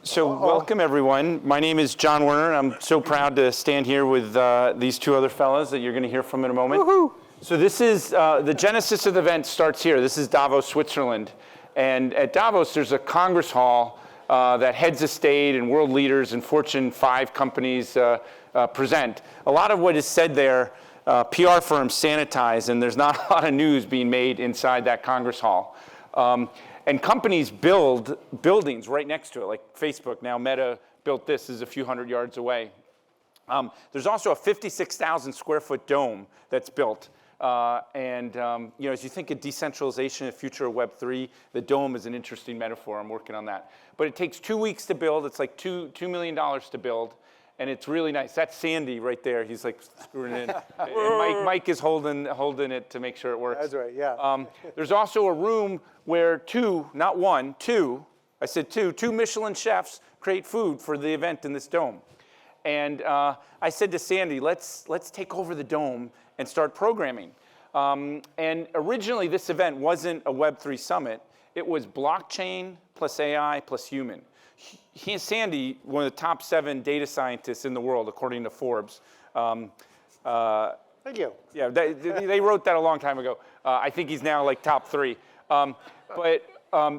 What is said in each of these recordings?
So welcome everyone. My name is John Werner. I'm so proud to stand here with these two other fellas that you're going to hear from in a moment. Woohoo! So this is, the genesis of the event starts here. This is Davos, Switzerland. And at Davos, there's a Congress hall that heads of state and world leaders and Fortune 5 companies present. A lot of what is said there, PR firms sanitize, and there's not a lot of news being made inside that Congress hall. And companies build buildings right next to it, like Facebook. Now Meta built this, is a few hundred yards away. There's also a 56,000 square foot dome that's built. You know, as you think of decentralization and the future of Web3, the dome is an interesting metaphor. I'm working on that. But it takes 2 weeks to build. It's like $2 million to build. And it's really nice. That's Sandy right there. He's like screwing it in. And Mike is holding it to make sure it works. That's right, yeah. There's also a room where two Michelin chefs create food for the event in this dome. And I said to Sandy, let's take over the dome and start programming. And originally this event wasn't a Web3 Summit. It was blockchain plus AI plus human. Sandy, one of the top 7 data scientists in the world, according to Forbes. Thank you. Yeah, they wrote that a long time ago. I think he's now like top 3.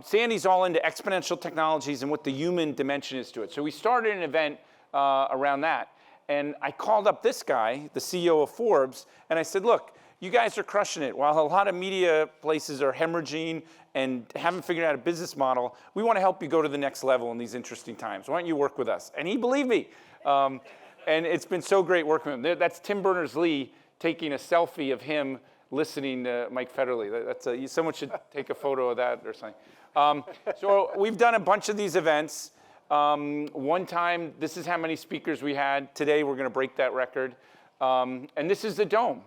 Sandy's all into exponential technologies and what the human dimension is to it. So we started an event around that. And I called up this guy, the CEO of Forbes, and I said, look, you guys are crushing it. While a lot of media places are hemorrhaging and haven't figured out a business model, we want to help you go to the next level in these interesting times. Why don't you work with us? And he believed me. And it's been so great working with him. That's Tim Berners-Lee taking a selfie of him listening to Mike Federle. Someone should take a photo of that or something. So we've done a bunch of these events. One time, this is how many speakers we had. Today, we're going to break that record. And this is the dome.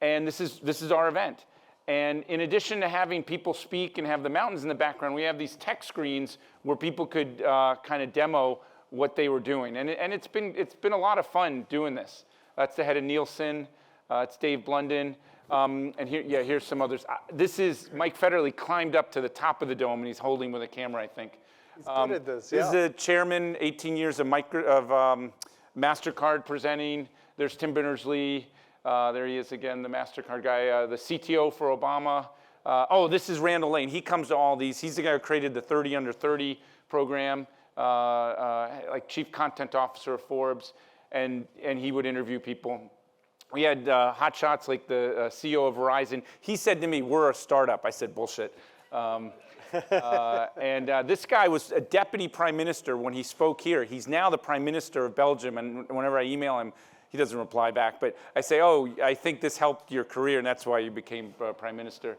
And this is our event. And in addition to having people speak and have the mountains in the background, we have these tech screens where people could kind of demo what they were doing. And it's been a lot of fun doing this. That's the head of Nielsen. It's Dave Blunden. And here's some others. This is Mike Federle climbed up to the top of the dome, and he's holding with a camera, I think. He's good at this, yeah. This is the chairman, 18 years of MasterCard presenting. There's Tim Berners-Lee. There he is again, the MasterCard guy, the CTO for Obama. This is Randall Lane. He comes to all these. He's the guy who created the 30 under 30 program, like chief content officer of Forbes, and he would interview people. We had hotshots like the CEO of Verizon. He said to me, we're a startup. I said, bullshit. This guy was a deputy prime minister when he spoke here. He's now the prime minister of Belgium, and whenever I email him, he doesn't reply back, but I say, oh, I think this helped your career, and that's why you became prime minister.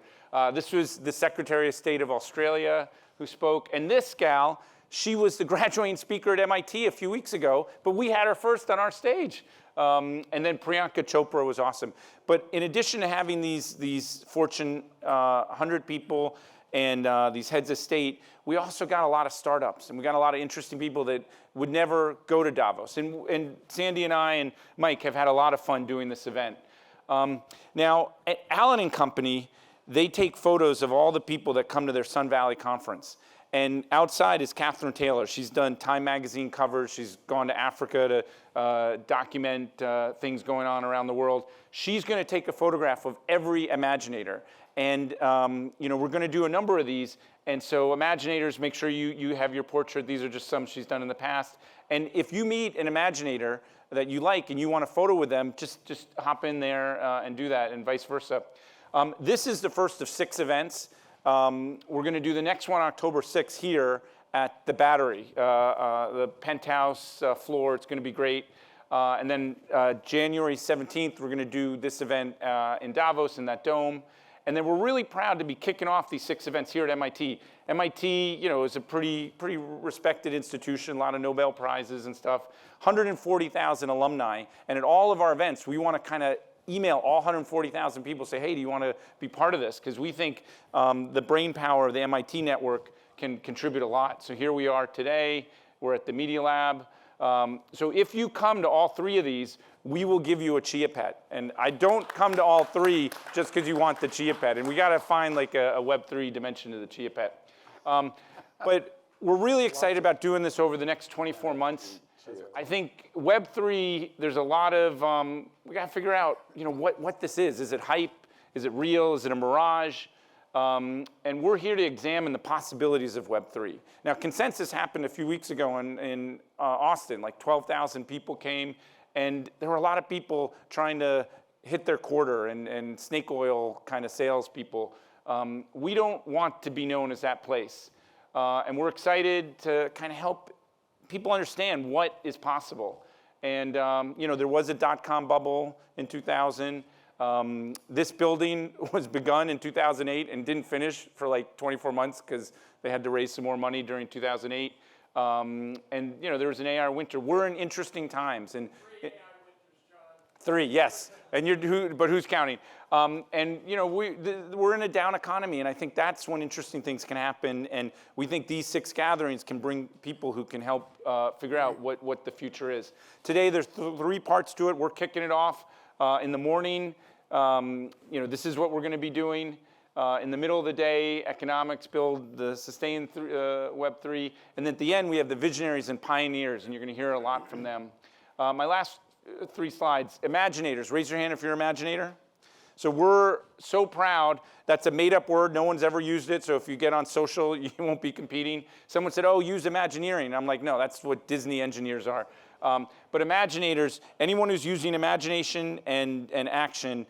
This was the Secretary of State of Australia who spoke, and this gal, she was the graduating speaker at MIT a few weeks ago, but we had her first on our stage. And then Priyanka Chopra was awesome. But in addition to having these Fortune 100 people and these heads of state, we also got a lot of startups, and we got a lot of interesting people that would never go to Davos. And Sandy and I and Mike have had a lot of fun doing this event. Now, at Allen & Company, they take photos of all the people that come to their Sun Valley conference. And outside is Catherine Taylor. She's done Time magazine covers. She's gone to Africa to document things going on around the world. She's going to take a photograph of every Imaginator. And you know, we're going to do a number of these. And so Imaginators, make sure you have your portrait. These are just some she's done in the past. And if you meet an Imaginator that you like and you want a photo with them, just hop in there and do that, and vice versa. This is the first of 6 events. We're going to do the next one October 6th here at the Battery, the penthouse floor. It's going to be great. And then January 17th, we're going to do this event in Davos in that dome. And then we're really proud to be kicking off these 6 events here at MIT. MIT, you know, is a pretty respected institution, a lot of Nobel Prizes and stuff, 140,000 alumni. And at all of our events, we want to kind of email all 140,000 people, say, hey, do you want to be part of this? Because we think the brain power of the MIT network can contribute a lot. So here we are today. We're at the Media Lab. So if you come to all 3 of these, we will give you a Chia Pet. And I don't come to all 3 just because you want the Chia Pet. And we got to find like a Web3 dimension to the Chia Pet. But we're really excited about doing this over the next 24 months. I think Web3, there's a lot of, we got to figure out, what this is. Is it hype? Is it real? Is it a mirage? And we're here to examine the possibilities of Web3. Now, Consensus happened a few weeks ago in Austin. Like 12,000 people came, and there were a lot of people trying to hit their quarter and snake oil kind of salespeople. We don't want to be known as that place. And we're excited to kind of help people understand what is possible. And there was a dot-com bubble in 2000. This building was begun in 2008 and didn't finish for like 24 months because they had to raise some more money during 2008. And there was an AR winter. We're in interesting times. And 3 AR winters, John. 3, yes. And but who's counting? We're in a down economy, and I think that's when interesting things can happen. And we think these 6 gatherings can bring people who can help figure out what the future is. Today, there's 3 parts to it. We're kicking it off in the morning. This is what we're going to be doing. In the middle of the day, economics, build the sustain Web3. And at the end, we have the visionaries and pioneers, and you're going to hear a lot from them. My last 3 slides, Imaginators. Raise your hand if you're an Imaginator. So we're so proud. That's a made-up word. No one's ever used it. So if you get on social, you won't be competing. Someone said, oh, use Imagineering. I'm like, no, that's what Disney engineers are. But Imaginators, anyone who's using imagination and action,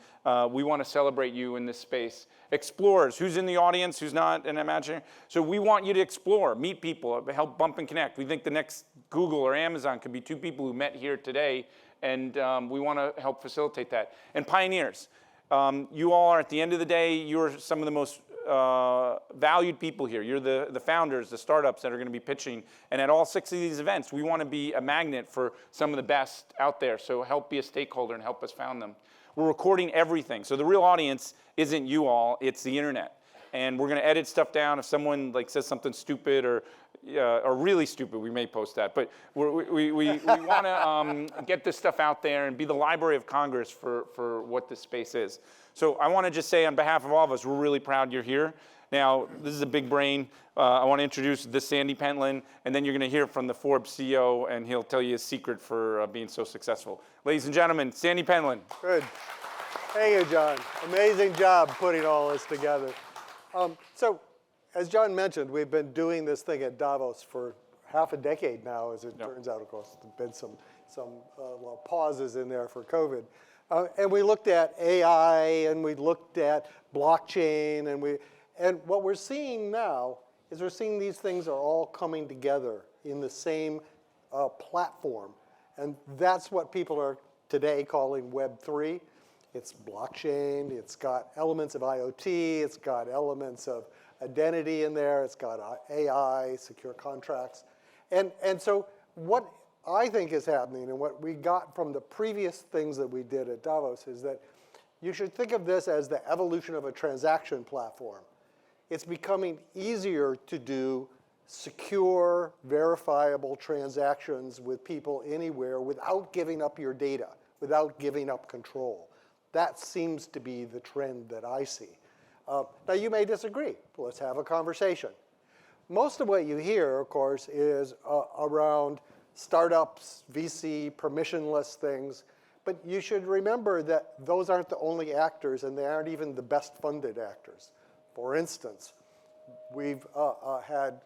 we want to celebrate you in this space. Explorers, who's in the audience, who's not an Imaginator? So we want you to explore, meet people, help bump and connect. We think the next Google or Amazon could be 2 people who met here today, and we want to help facilitate that. And pioneers. You all are, at the end of the day, you're some of the most valued people here. You're the founders, the startups that are going to be pitching. And at all 6 of these events, we want to be a magnet for some of the best out there. So help be a stakeholder and help us found them. We're recording everything. So the real audience isn't you all, it's the internet. And we're going to edit stuff down. If someone says something stupid or really stupid, we may post that. But we want to get this stuff out there and be the Library of Congress for what this space is. So I want to just say on behalf of all of us, we're really proud you're here. Now, this is a big brain. I want to introduce this Sandy Pentland, and then you're going to hear from the Forbes CEO, and he'll tell you his secret for being so successful. Ladies and gentlemen, Sandy Pentland. Good. Thank you, John. Amazing job putting all this together. So, as John mentioned, we've been doing this thing at Davos for half a decade now, as it turns out. Of course, there's been some pauses in there for COVID. And we looked at AI, and we looked at blockchain, and what we're seeing now is we're seeing these things are all coming together in the same platform. And that's what people are today calling Web3. It's blockchain, it's got elements of IoT, it's got elements of identity in there, it's got AI, secure contracts. And so what I think is happening, and what we got from the previous things that we did at Davos, is that you should think of this as the evolution of a transaction platform. It's becoming easier to do secure, verifiable transactions with people anywhere without giving up your data, without giving up control. That seems to be the trend that I see. Now, you may disagree. Let's have a conversation. Most of what you hear, of course, is around startups, VC, permissionless things. But you should remember that those aren't the only actors, and they aren't even the best funded actors. For instance, we've had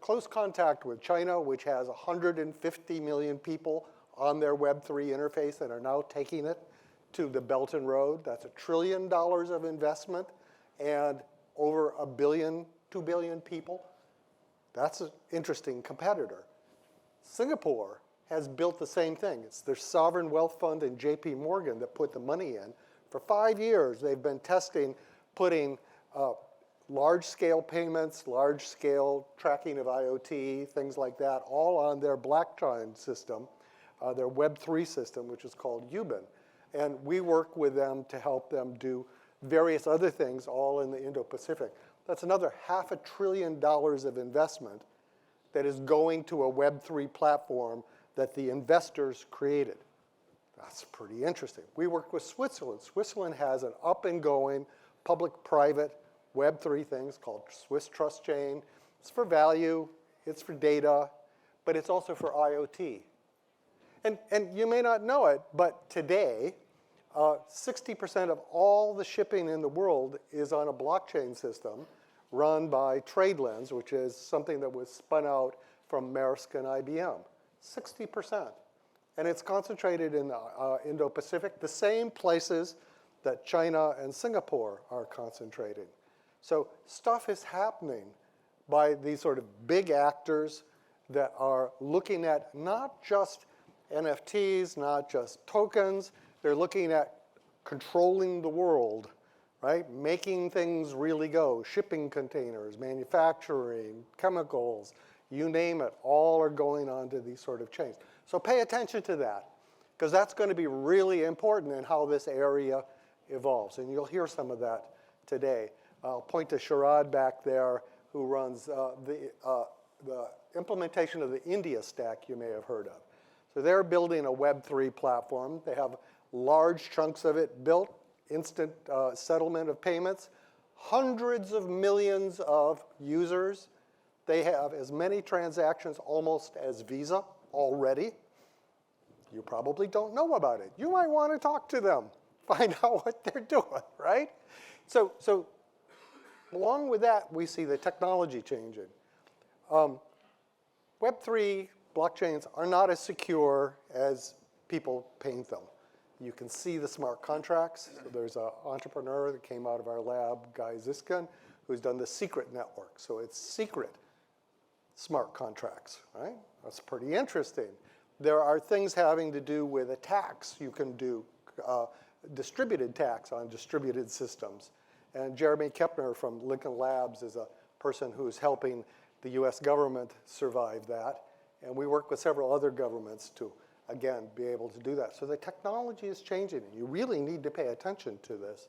close contact with China, which has 150 million people on their Web3 interface and are now taking it to the Belt and Road. That's $1 trillion of investment and over 1 billion, 2 billion people. That's an interesting competitor. Singapore has built the same thing. It's their sovereign wealth fund and JP Morgan that put the money in. For 5 years, they've been testing putting large-scale payments, large-scale tracking of IoT, things like that, all on their blockchain system, their Web3 system, which is called Yuban. And we work with them to help them do various other things, all in the Indo-Pacific. That's another $500 billion of investment that is going to a Web3 platform that the investors created. That's pretty interesting. We work with Switzerland. Switzerland has an up-and-going public-private Web3 things called Swiss Trust Chain. It's for value. it's for data, but it's also for IoT. And you may not know it, but today, 60% of all the shipping in the world is on a blockchain system run by TradeLens, which is something that was spun out from Maersk and IBM. 60%. And it's concentrated in the Indo-Pacific, the same places that China and Singapore are concentrated. So stuff is happening by these sort of big actors that are looking at not just NFTs, not just tokens, they're looking at controlling the world, right? Making things really go. Shipping containers, manufacturing, chemicals, you name it, all are going onto these sort of chains. So pay attention to that, because that's going to be really important in how this area evolves. And you'll hear some of that today. I'll point to Sharad back there, who runs the implementation of the India stack you may have heard of. So they're building a Web3 platform. They have large chunks of it built, instant settlement of payments, hundreds of millions of users. They have as many transactions almost as Visa already. You probably don't know about it. You might want to talk to them, find out what they're doing, right? So along with that, we see the technology changing. Web3 blockchains are not as secure as people paint them. You can see the smart contracts. So there's an entrepreneur that came out of our lab, Guy Ziskin, who's done the secret network. So it's secret smart contracts, right? That's pretty interesting. There are things having to do with attacks. You can do distributed attacks on distributed systems. And Jeremy Kepner from Lincoln Labs is a person who's helping the US government survive that. And we work with several other governments to, again, be able to do that. So the technology is changing, and you really need to pay attention to this.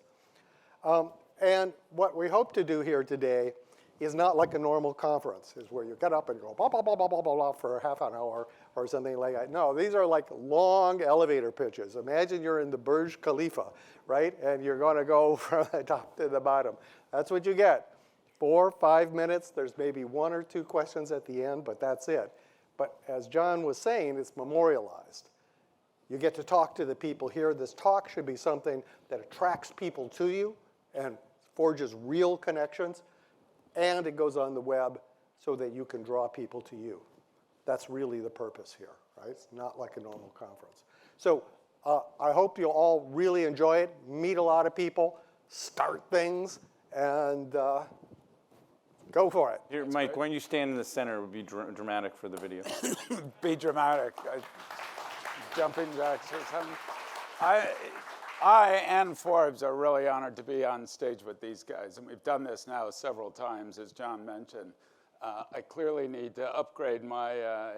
And what we hope to do here today is not like a normal conference, is where you get up and go blah, blah, blah, blah, blah, blah, blah for half an hour or something like that. No, these are like long elevator pitches. Imagine you're in the Burj Khalifa, right? And you're going to go from the top to the bottom. That's what you get. 4 or 5 minutes. There's maybe 1 or 2 questions at the end, but that's it. But as John was saying, it's memorialized. You get to talk to the people here. This talk should be something that attracts people to you and forges real connections. And it goes on the web so that you can draw people to you. That's really the purpose here, right? It's not like a normal conference. So I hope you'll all really enjoy it, meet a lot of people, start things, and go for it. Here, Mike, why don't you stand in the center? It would be dramatic for the video. Be dramatic. Jumping jacks or something. I and Forbes are really honored to be on stage with these guys, and we've done this now several times, as John mentioned. I clearly need to upgrade my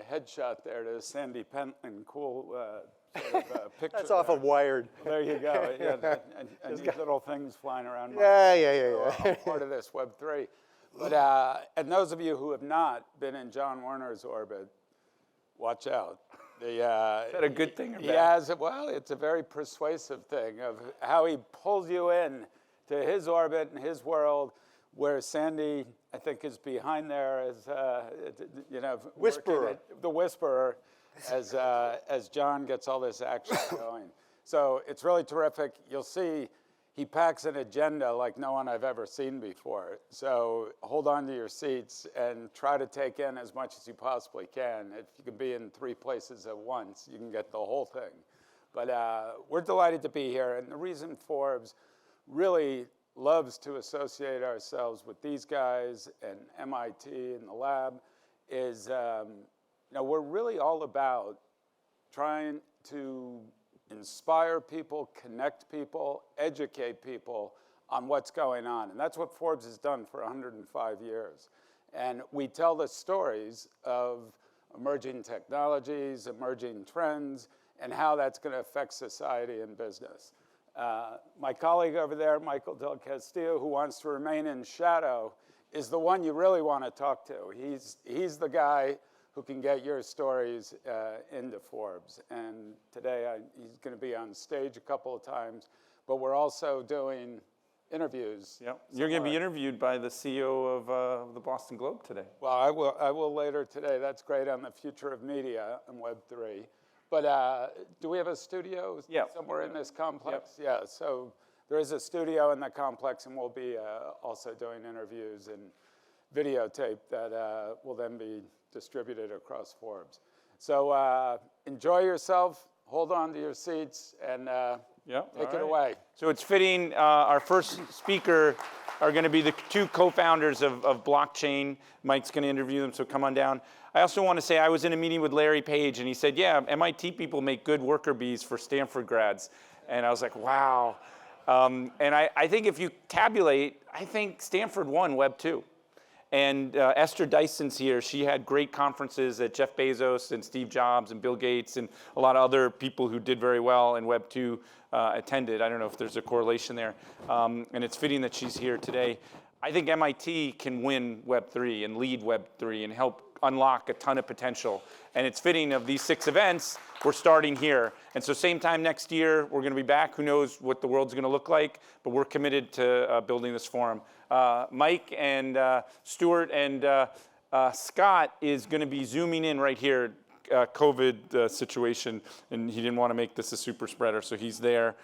headshot there to Sandy Pentland, cool sort of picture. That's off of Wired. There you go. Yeah, and these little things flying around. Yeah. I'm part of this Web3. But and those of you who have not been in John Werner's orbit, watch out. Is that a good thing or bad? He has, well, it's a very persuasive thing of how he pulls you in to his orbit and his world, where Sandy, I think, is behind there as, Whisperer. The whisperer, as John gets all this action going. So it's really terrific. You'll see he packs an agenda like no one I've ever seen before. So hold on to your seats and try to take in as much as you possibly can. If you can be in 3 places at once, you can get the whole thing. But we're delighted to be here. And the reason Forbes really loves to associate ourselves with these guys and MIT and the lab is, we're really all about trying to inspire people, connect people, educate people on what's going on. And that's what Forbes has done for 105 years. And we tell the stories of emerging technologies, emerging trends, and how that's going to affect society and business. My colleague over there, Michael Del Castillo, who wants to remain in shadow, is the one you really want to talk to. He's the guy who can get your stories into Forbes. And today he's going to be on stage a couple of times, but we're also doing interviews. Yep. You're going to be interviewed by the CEO of the Boston Globe today. Well, I will later today. That's great on the future of media and Web3. But do we have a studio somewhere in this complex? Yeah, so there is a studio in the complex, and we'll be also doing interviews and videotape that will then be distributed across Forbes. So enjoy yourself, hold on to your seats, and take it away. So it's fitting, our first speaker are going to be the two co-founders of blockchain. Mike's going to interview them, so come on down. I also want to say I was in a meeting with Larry Page, and he said, yeah, MIT people make good worker bees for Stanford grads. And I was like, wow. And I think if you tabulate, I think Stanford won Web 2. And Esther Dyson's here. She had great conferences that Jeff Bezos and Steve Jobs and Bill Gates and a lot of other people who did very well in Web 2 attended. I don't know if there's a correlation there. And it's fitting that she's here today. I think MIT can win Web 3 and lead Web 3 and help unlock a ton of potential. And it's fitting of these 6 events, we're starting here. And so same time next year, we're going to be back. Who knows what the world's going to look like, but we're committed to building this forum. Mike and Stuart and Scott is going to be zooming in right here, COVID situation, and he didn't want to make this a super spreader, so he's there.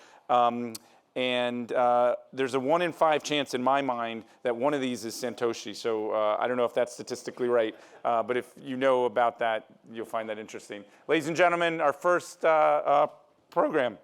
And there's a 1 in 5 chance in my mind that one of these is Satoshi. So I don't know if that's statistically right, but if you know about that, you'll find that interesting. Ladies and gentlemen, our first program.